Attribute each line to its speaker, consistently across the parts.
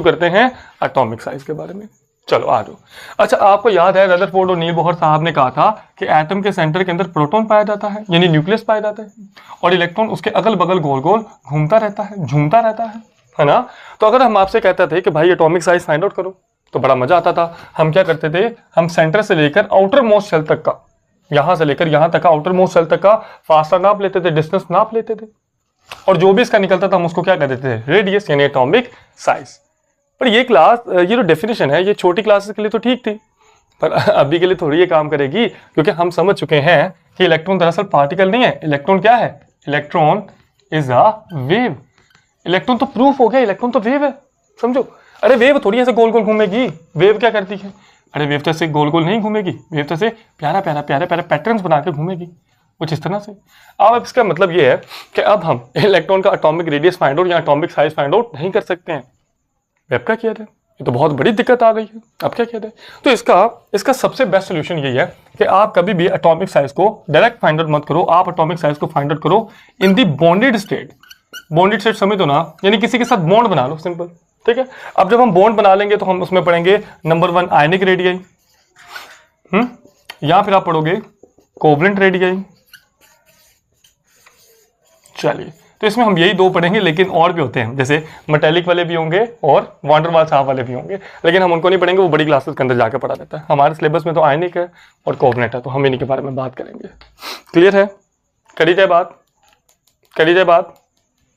Speaker 1: करते हैं atomic size के बारे में। चलो आ जाओ। अच्छा, आपको याद है रदरफोर्ड और नील बोहर साहब ने कहा था कि एटम के सेंटर के अंदर प्रोटॉन पाया जाता है, यानी न्यूक्लियस पाया जाता है, और इलेक्ट्रॉन उसके अगल बगल गोल गोल घूमता रहता है, झूमता रहता है ना। तो अगर हम आपसे कहते थे कि भाई एटॉमिक साइज फाइंड आउट करो तो बड़ा मजा आता था। हम क्या करते थे, हम सेंटर से लेकर आउटर मोस्ट सेल तक का, यहां से लेकर यहां तक का आउटर मोस्ट सेल तक का फासला नाप लेते थे, डिस्टेंस नाप लेते थे, और जो भी इसका निकलता था हम उसको क्या कर देते थे, रेडियस यानी एटॉमिक साइज। पर ये जो डेफिनेशन है ये छोटी क्लासेस के लिए तो ठीक थी, पर अभी के लिए थोड़ी ये काम करेगी, क्योंकि हम समझ चुके हैं कि इलेक्ट्रॉन दरअसल पार्टिकल नहीं है। इलेक्ट्रॉन क्या है? Electron is a wave. Electron तो प्रूफ हो गया, इलेक्ट्रॉन तो वेव है, समझो। अरे वेव थोड़ी ऐसे गोल गोल घूमेगी, वेव क्या करती है? अरे वेव तो ऐसे गोल गोल नहीं घूमेगी, वेव तो ऐसे प्यारा प्यारा पैटर्न्स बना के घूमेगी, कुछ इस तरह से। अब इसका मतलब ये है कि अब हम इलेक्ट्रॉन का एटॉमिक रेडियस फाइंड आउट या एटॉमिक साइज फाइंड आउट नहीं कर सकते हैं। वेब क्या किया जाए? ये तो बहुत बड़ी दिक्कत आ गई है, अब क्या किया जाए? तो इसका सबसे बेस्ट सोल्यूशन यही है कि आप कभी भी एटॉमिक साइज को डायरेक्ट फाइंड आउट मत करो, आप एटॉमिक साइज को फाइंड आउट करो इन दी बॉन्डेड स्टेट। बॉन्डेड स्टेट समझ दो ना, यानी किसी के साथ बॉन्ड बना लो, सिंपल, ठीक है। अब जब हम बॉन्ड बना लेंगे तो हम उसमें पढ़ेंगे नंबर 1 आयनिक रेडियाई, या फिर आप पढ़ोगे कोवलेंट रेडियाई। चलिए, तो इसमें हम यही दो पढ़ेंगे, लेकिन और भी होते हैं, जैसे मेटेलिक वाले भी होंगे और वांडर वाल साहब वाले भी होंगे, लेकिन हम उनको नहीं पढ़ेंगे, वो बड़ी क्लासेस के अंदर जाकर पढ़ा जाता है। हमारे सिलेबस में तो आयनिक है और कोवलेंट है, तो हम इन्हीं के बारे में बात करेंगे। क्लियर है? करी जाए बात, करी जाए बात,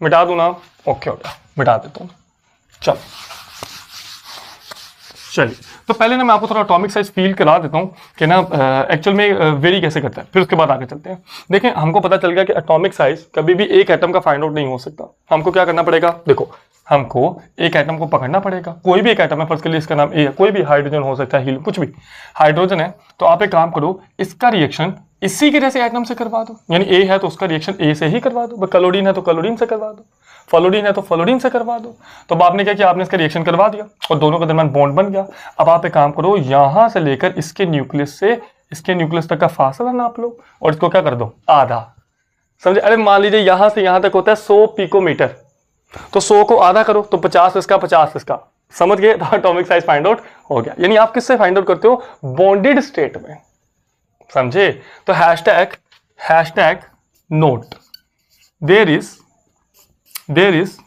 Speaker 1: मिटा दूं ना? ओके हो गया, मिटा देता हूँ। चलो चलिए, तो पहले ना मैं आपको थोड़ा एटॉमिक साइज फील करा देता हूँ कि ना एक्चुअल में वेरी कैसे करता है, फिर उसके बाद आगे चलते हैं। देखें, हमको पता चल गया कि एटॉमिक साइज कभी भी एक एटम का फाइंड आउट नहीं हो सकता। हमको क्या करना पड़ेगा? देखो, हमको एक एटम को पकड़ना पड़ेगा, कोई भी एक एटम है, फर्स्ट के लिए इसका नाम ए है, कोई भी हाइड्रोजन हो सकता है, हीलियम, कुछ भी हाइड्रोजन है, तो आप एक काम करो, इसका रिएक्शन इसी के जैसे एटम से करवा दो, यानी ए है तो उसका रिएक्शन ए से ही करवा दो, क्लोरीन है तो क्लोरीन से करवा दो, फ्लोरीन है तो फ्लोरीन से करवा दो। तो अब आपने क्या किया, आपने इसका रिएक्शन करवा दिया और दोनों के दरमियान बॉन्ड बन गया। अब आप एक काम करो, यहां से लेकर इसके न्यूक्लियस से इसके न्यूक्लियस तक का फासला नाप लो और इसको क्या कर दो, आधा, समझे? अरे मान लीजिए यहां से यहां तक होता है 100 पिकोमीटर, तो 100 को आधा करो तो 50 इसका 50 इसका, समझ गए? तो एटॉमिक साइज फाइंड आउट हो गया। यानी आप किससे फाइंड आउट करते हो? बॉन्डेड स्टेट में, समझे? तो hashtag note, there is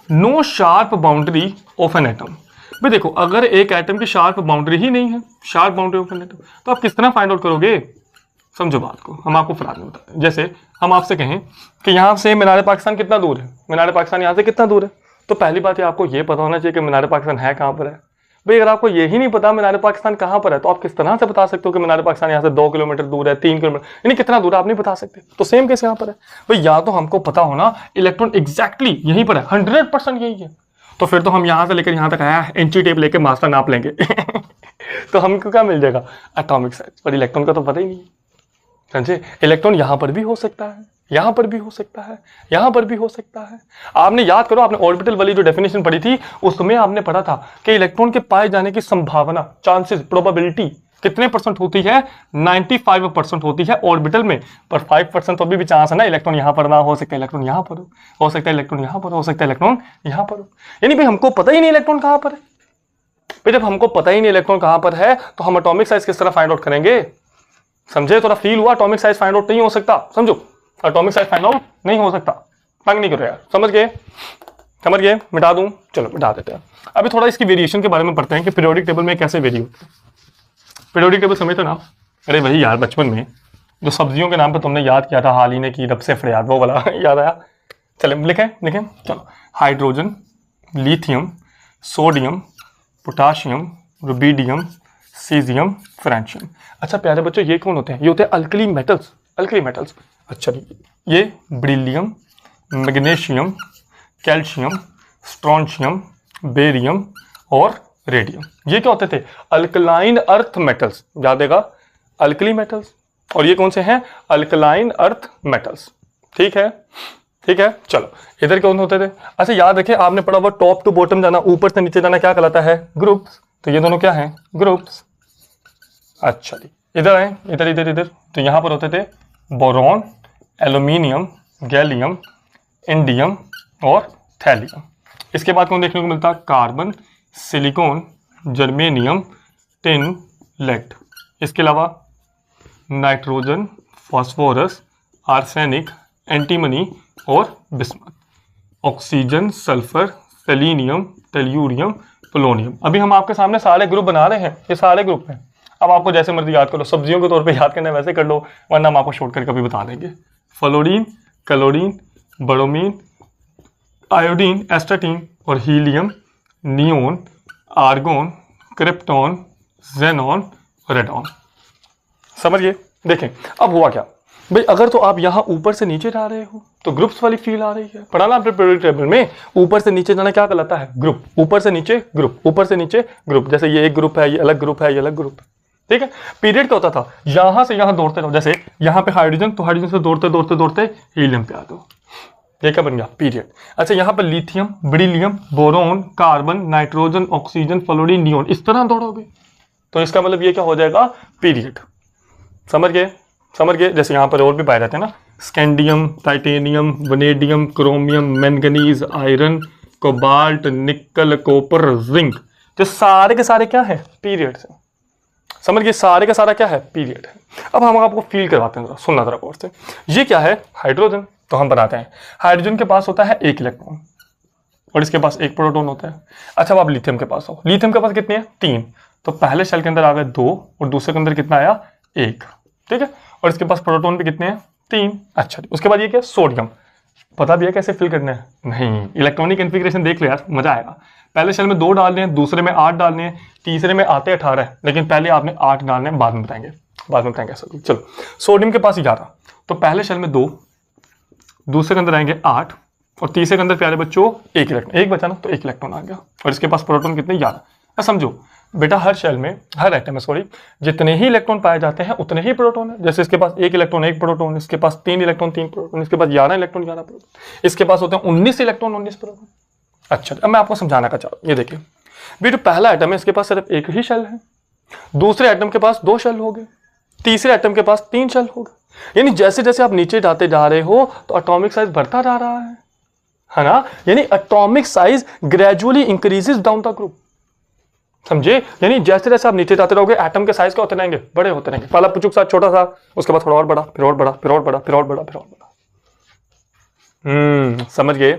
Speaker 1: no sharp boundary of an atom. भाई देखो, अगर एक एटम की शार्प बाउंड्री ही नहीं है, sharp boundary of an atom, तो आप किस तरह फाइंड आउट करोगे? समझो बात को, हम आपको फिलहाल में बताते हैं। जैसे हम आपसे कहें कि यहाँ से मीनार पाकिस्तान कितना दूर है, मीनार पाकिस्तान यहाँ से कितना दूर है, तो पहली बात है आपको ये पता होना चाहिए कि मीनार पाकिस्तान है कहाँ पर है। भाई अगर आपको यही नहीं पता मीनार पाकिस्तान कहाँ पर है, तो आप किस तरह से बता सकते हो कि मीनार पाकिस्तान यहाँ से 2 किलोमीटर दूर है, 3 किलोमीटर, यानी कितना दूर आप नहीं बता सकते। तो सेम केस यहाँ पर है भाई, या तो हमको पता होना इलेक्ट्रॉन एग्जैक्टली यहीं पर है, 100% यही है, तो फिर तो हम यहाँ से लेकर यहाँ तक आया इंची टेप लेकर मास्टर नाप लेंगे तो हमको क्या मिल जाएगा? Atomic size. पर इलेक्ट्रॉन का तो पता ही नहीं है, समझे? इलेक्ट्रॉन यहाँ पर भी हो सकता है, यहाँ पर भी हो सकता है, यहाँ पर भी हो सकता है। आपने याद करो, आपने ऑर्बिटल वाली जो डेफिनेशन पढ़ी थी उसमें आपने पढ़ा था कि इलेक्ट्रॉन के पाए जाने की संभावना, चांसेस, प्रोबेबिलिटी कितने % होती है? 95% होती है ऑर्बिटल में, पर 5% तो अभी भी चांस है ना, इलेक्ट्रॉन यहाँ पर ना हो सकता है, इलेक्ट्रॉन यहाँ पर हो सकता है, इलेक्ट्रॉन यहाँ पर हो सकता है, इलेक्ट्रॉन यहाँ पर हो। यानी भाई हमको पता ही नहीं इलेक्ट्रॉन कहाँ पर है। भाई जब हमको पता ही नहीं इलेक्ट्रॉन कहाँ पर है तो हम एटॉमिक साइज किस तरह फाइंड आउट करेंगे? समझे? थोड़ा फील हुआ? एटॉमिक साइज फाइंड आउट नहीं हो सकता, समझो, एटॉमिक साइज फाइंड आउट नहीं हो सकता। तंग नहीं करो यार, समझ गए? समझ गए? मिटा दूं? चलो मिटा देते हैं। अभी थोड़ा इसकी वेरिएशन के बारे में पढ़ते हैं कि पीरियोडिक टेबल में कैसे वेरी होते हैं। पीरियोडिक टेबल समझते ना? अरे वही यार, बचपन में जो सब्जियों के नाम पर तुमने याद किया था, हाल ही ने की रब से फरियाद, वो वाला याद आया? चले लिखें, चलो, hydrogen, lithium, sodium, potassium, rubidium, caesium, francium. अच्छा प्यारे बच्चों, ये कौन होते हैं? ये होते हैं अल्कली मेटल्स, अल्कली मेटल्स। अच्छा, ये beryllium, magnesium, calcium, strontium, barium और रेडियम, ये क्या होते थे? Alkaline earth metals. याद देगा, अल्कली मेटल्स। और ये कौन से हैं? Alkaline earth metals. ठीक है, ठीक है। चलो, इधर कौन होते थे? अच्छा याद रखें, आपने पढ़ा हुआ टॉप टू बॉटम जाना, ऊपर से नीचे जाना क्या कहलाता है? ग्रुप्स। तो ये दोनों क्या हैं? ग्रुप्स। अच्छा जी, इधर आए, इधर इधर इधर, तो यहां पर होते थे बोरॉन, एल्यूमिनियम, गैलियम, इंडियम और थैलियम। इसके बाद कौन देखने को मिलता है? Carbon, silicon, germanium, tin, lead. इसके अलावा नाइट्रोजन, फास्फोरस, आर्सेनिक, एंटीमनी और bismuth. Oxygen, sulphur, selenium, tellurium, polonium. अभी हम आपके सामने सारे ग्रुप बना रहे हैं, ये सारे ग्रुप हैं। अब आपको जैसे मर्जी याद कर लो, सब्जियों के तौर पे याद करना है वैसे कर लो, वरना हम आपको शॉर्ट करके कभी बता देंगे। Fluorine, chlorine, bromine, iodine, astatine और helium, neon, argon, krypton, xenon, radon. समझिए। देखें अब हुआ क्या भाई, अगर तो आप यहाँ ऊपर से नीचे जा रहे हो तो ग्रुप्स वाली फील आ रही है। पढ़ा ना आपने पीरियोडिक टेबल में, ऊपर से नीचे जाना क्या कहलाता है? ग्रुप। ऊपर से नीचे ग्रुप, ऊपर से नीचे ग्रुप। जैसे ये एक ग्रुप है, ये अलग ग्रुप है, ये अलग ग्रुप है, ठीक है। पीरियड क्या होता था? यहां से यहां दौड़ते रहो, जैसे यहाँ पे हाइड्रोजन, तो हाइड्रोजन से दौड़ते दौड़ते दौड़ते हीलियम पे आ दो, ये क्या बन गया? पीरियड। अच्छा, यहाँ पर lithium, beryllium, boron, carbon, nitrogen, oxygen, fluorine, neon, इस तरह दौड़ोगे तो इसका मतलब ये क्या हो जाएगा? पीरियड। समझ गए? समझ गए? जैसे यहाँ पर और भी पाए जाते हैं ना, scandium, titanium, vanadium, chromium, manganese, iron, cobalt, निकल, कॉपर, जिंक, जो सारे के सारे क्या है? पीरियड से। समझ गए? सारे का सारा क्या है? पीरियड है। अब हम आपको फील करवाते हैं, सुनना जरा गौर से। ये क्या है? हाइड्रोजन। तो हम बनाते हैं, हाइड्रोजन के पास होता है एक इलेक्ट्रॉन और इसके पास एक प्रोटॉन होता है। अच्छा, अब आप लिथियम के पास हो, लिथियम के पास कितने हैं? 3। तो पहले शेल के अंदर आ गए 2 और दूसरे के अंदर कितना आया? 1, ठीक है। और इसके पास प्रोटॉन भी कितने हैं? 3। अच्छा, उसके बाद ये क्या? सोडियम। पता भी है कैसे फिल करना है? नहीं, इलेक्ट्रॉनिक कॉन्फ़िगरेशन देख लो यार, मजा आएगा। पहले शेल में 2 डालने हैं, दूसरे में 8 डालने हैं, तीसरे में आते 18 है, लेकिन पहले आपने 8 डालने हैं, बाद में बताएंगे ऐसा। चलो, सोडियम के पास 11। तो पहले शेल में 2, दूसरे के अंदर आएंगे 8 और तीसरे के अंदर प्यारे बच्चों 1 इलेक्ट्रॉन, 1 बचा ना, तो 1 इलेक्ट्रॉन आ गया। और इसके पास प्रोटॉन कितने? 11। अब समझो बेटा, हर शेल में, हर एटम में सॉरी, जितने ही इलेक्ट्रॉन पाए जाते हैं उतने ही प्रोटॉन है। जैसे इसके पास 1 इलेक्ट्रॉन 1 प्रोटॉन, इसके पास 3 इलेक्ट्रॉन 3 प्रोटॉन, इसके पास 11 इलेक्ट्रॉन 11 प्रोटॉन, इसके पास होते हैं 19 इलेक्ट्रॉन 19 प्रोटॉन। अच्छा, अब मैं आपको समझाना का चाहूँ, ये देखिए बेटा, पहला एटम है, इसके पास सिर्फ एक ही शेल है, दूसरे एटम के पास 2 शेल हो गए, तीसरे एटम के पास 3 शेल हो गए। यानी जैसे जैसे आप नीचे जाते जा रहे हो तो एटॉमिक साइज बढ़ता जा रहा है ना। यानी atomic size gradually increases down the group. समझे? यानी जैसे जैसे आप नीचे जाते रहोगे एटम के साइज क्या होते रहेंगे? बड़े होते रहेंगे। पहला पुचुक सा छोटा सा, उसके बाद थोड़ा और बड़ा, फिर और बड़ा, फिर और बड़ा, फिर और बड़ा, फिर और बड़ा। समझ गए?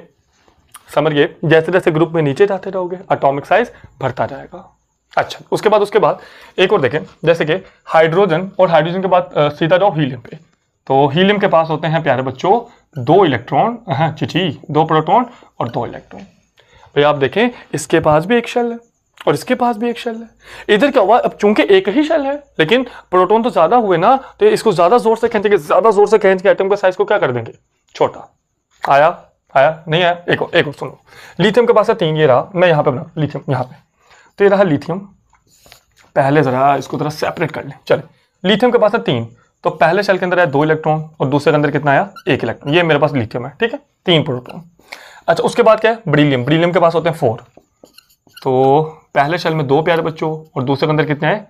Speaker 1: समझ गए? जैसे जैसे ग्रुप में नीचे जाते रहोगे एटॉमिक साइज बढ़ता जाएगा। अच्छा, उसके बाद एक और देखें, जैसे कि हाइड्रोजन, और हाइड्रोजन के बाद सीधा जाओ हीलियम पे। तो हीलियम के पास होते हैं प्यारे बच्चों 2 इलेक्ट्रॉन, 2 प्रोटॉन और 2 इलेक्ट्रॉन। भाई आप देखें, इसके पास भी एक शेल है और इसके पास भी एक शेल है। इधर क्या हुआ? अब चूंकि एक ही शेल है लेकिन प्रोटॉन तो ज्यादा हुए ना, तो इसको ज्यादा जोर से खींचेंगे, एटम का साइज को क्या कर देंगे? छोटा। आया नहीं आया? एक और सुनो, लिथियम के पास है 3, ये रहा, मैं यहाँ पे बना लिथियम, यहाँ पे तो ये रहा लिथियम। पहले जरा इसको जरा सेपरेट कर लें। चले, लिथियम के पास है 3, तो पहले शेल के अंदर है 2 इलेक्ट्रॉन और दूसरे के अंदर कितना आया? 1 इलेक्ट्रॉन। ये मेरे पास लिथियम है, ठीक है, 3 प्रोटॉन। अच्छा, उसके बाद क्या है? बेरिलियम। बेरिलियम के पास होते हैं 4, तो पहले शेल में 2 प्यारे बच्चों और दूसरे के अंदर कितने हैं?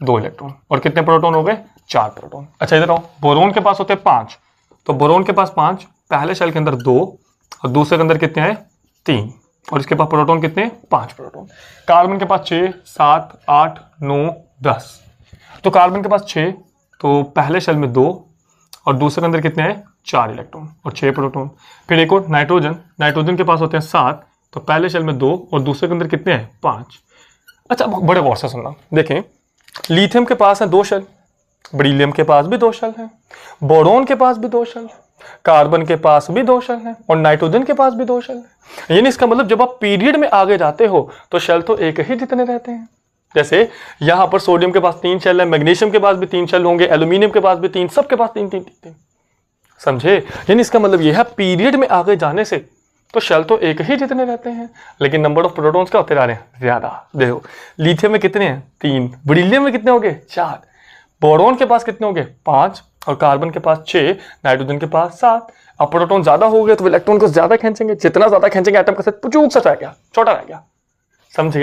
Speaker 1: 2 इलेक्ट्रॉन। और कितने प्रोटॉन हो गए? 4 प्रोटॉन। अच्छा, इधर आओ, बोरोन के पास होते हैं 5, तो बोरोन के पास 5, पहले शेल के अंदर 2 और दूसरे के अंदर कितने हैं? 3, और इसके पास प्रोटॉन कितने? 5 प्रोटॉन। कार्बन के पास 6, 7, 8, 9, 10, तो कार्बन के पास 6, तो पहले शेल में 2 और दूसरे के अंदर कितने हैं? 4 इलेक्ट्रॉन और 6 प्रोटॉन। फिर एक और नाइट्रोजन, नाइट्रोजन के पास होते हैं 7, तो पहले शेल में 2 और दूसरे के अंदर कितने हैं? 5। अच्छा, बड़े गौर से सुनना, देखें, लिथियम के पास है 2 शेल, बेरिलियम के पास भी 2 शेल है, बोरोन के पास भी 2 शेल है, कार्बन के पास भी 2 शेल है और नाइट्रोजन के पास भी 2 शेल है। यानी इसका मतलब जब आप पीरियड में आगे जाते हो तो शेल तो एक ही जितने रहते हैं। जैसे यहां पर सोडियम के पास 3 शेल है, मैग्नीशियम के पास भी 3 शेल होंगे, एल्यूमिनियम के पास भी 3, सबके पास 3। समझे? यानी इसका मतलब यह है पीरियड में आगे जाने से तो शेल तो एक ही जितने रहते हैं, लेकिन नंबर ऑफ प्रोटॉन्स क्या होते जा रहे हैं? ज्यादा। देखो, लिथियम में कितने हैं? 3, बेरिलियम में कितने हो गए? 4, बोरोन के पास कितने हो गए? 5, और कार्बन के पास 6, नाइट्रोजन के पास 7। अब प्रोटॉन ज्यादा हो गए तो इलेक्ट्रॉन को ज्यादा खींचेंगे, जितना ज्यादा खींचेंगे एटम का साइज पुचूक सा रह गया, छोटा रह गया। समझ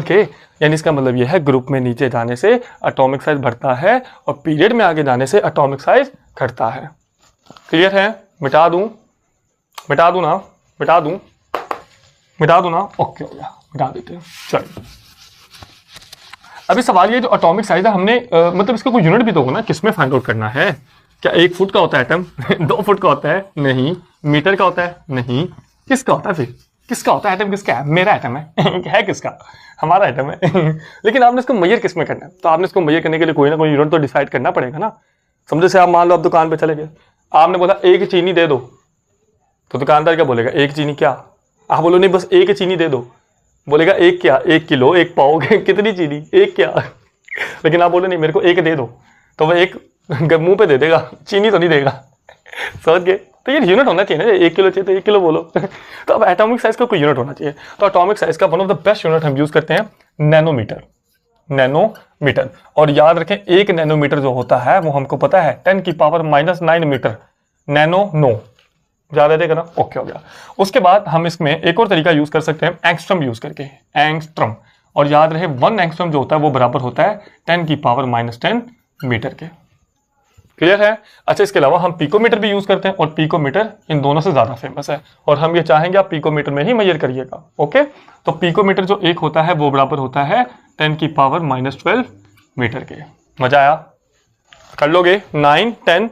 Speaker 1: गए? यानी इसका मतलब यह है ग्रुप में नीचे जाने से एटॉमिक साइज बढ़ता है और पीरियड में आगे जाने से एटॉमिक साइज घटता है। क्लियर है? मिटा दूं ना? मिटा दूं? मिटा दो ना, ओके हो गया, मिटा देते हैं। चलिए अभी सवाल ये जो एटॉमिक साइज है हमने मतलब इसका कोई यूनिट भी तो होगा ना, किसमें फाइंड आउट करना है। क्या 1 फुट का होता है एटम 2 फुट का होता है नहीं, मीटर का होता है नहीं, किसका होता है फिर, किसका होता है एटम, किसका है, मेरा एटम है किसका, हमारा एटम है लेकिन आपने इसको मेजर किस में करना है, तो आपने इसको मेजर करने के लिए कोई ना कोई यूनिट तो डिसाइड करना पड़ेगा ना। समझो से आप मान लो आप दुकान पे चले गए, आपने बोला 1 चीनी दे दो, तो दुकानदार क्या बोलेगा 1 चीनी क्या, आप बोलो नहीं बस 1 चीनी दे दो, बोलेगा 1 क्या, 1 किलो, 1 पाव कितनी चीनी, 1 क्या लेकिन आप बोले नहीं मेरे को 1 दे दो, तो वह 1 मुंह पे दे देगा, चीनी तो नहीं देगा समझ गए। तो ये यूनिट होना चाहिए ना, 1 किलो चाहिए तो 1 किलो बोलो तो अब एटॉमिक साइज का कोई यूनिट होना चाहिए। तो एटॉमिक साइज का one of the best unit हम यूज करते हैं नैनोमीटर, नैनोमीटर। और याद रखें 1 नैनोमीटर जो होता है वो हमको पता है 10⁻⁹ मीटर, नैनो नो, याद रहेगा ना, ओके हो गया। उसके बाद हम इसमें एक और तरीका यूज कर सकते हैं एंगस्ट्रम यूज करके, एंगस्ट्रम। और याद रहे 1 एंगस्ट्रम जो होता है वो बराबर होता है 10⁻⁻10 मीटर के। क्लियर है। अच्छा इसके अलावा हम पिकोमीटर भी यूज करते हैं, और पिकोमीटर इन दोनों से ज्यादा फेमस है, और हम ये चाहेंगे आप पिकोमीटर में ही मेजर करिएगा। ओके, तो पिकोमीटर जो एक होता है वो बराबर होता है 10⁻12 मीटर के। मजा आया, कर लोगे 9, 10,